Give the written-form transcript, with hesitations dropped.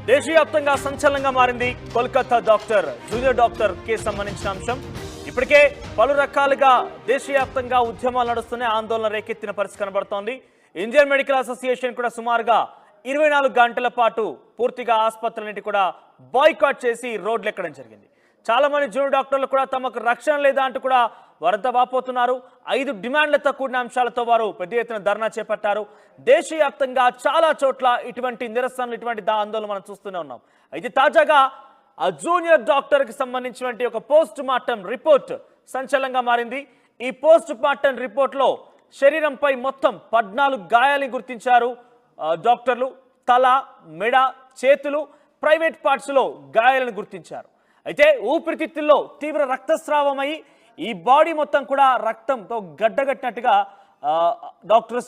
దేశవ్యాప్తంగా సంచలనంగా మారింది కోల్కతా డాక్టర్ జూనియర్ డాక్టర్ కి సంబంధించిన అంశం. ఇప్పటికే పలు రకాలుగా దేశవ్యాప్తంగా ఉద్యమాలు నడుస్తూనే ఆందోళన రేకెత్తిన పరిస్థితి కనబడుతోంది. ఇండియన్ మెడికల్ అసోసియేషన్ కూడా సుమారుగా 24 గంటల పాటు పూర్తిగా ఆసుపత్రులన్నింటి కూడా బాయ్కాట్ చేసి రోడ్లు ఎక్కడం జరిగింది. చాలా మంది జూనియర్ డాక్టర్లు కూడా తమకు రక్షణ లేదా అంటూ కూడా వారంతా వాపోతున్నారు. 5 డిమాండ్లతో కూడిన అంశాలతో వారు పెద్ద ఎత్తున ధర్నా చేపట్టారు. దేశవ్యాప్తంగా చాలా చోట్ల ఇటువంటి నిరసనలు, ఇటువంటి ఆందోళన మనం చూస్తూనే ఉన్నాం. అయితే తాజాగా ఆ జూనియర్ డాక్టర్కి సంబంధించినటువంటి ఒక పోస్ట్ మార్టం రిపోర్ట్ సంచలనంగా మారింది. ఈ పోస్ట్ మార్టం రిపోర్ట్లో శరీరంపై మొత్తం 14 గాయాలను గుర్తించారు డాక్టర్లు. తల, మెడ, చేతులు, ప్రైవేట్ పార్ట్స్లో గాయాలను గుర్తించారు. అయితే ఊపిరితిత్తుల్లో తీవ్ర రక్తస్రావమై ఈ బాడీ మొత్తం కూడా రక్తంతో గడ్డగట్టినట్టుగా డాక్టర్స్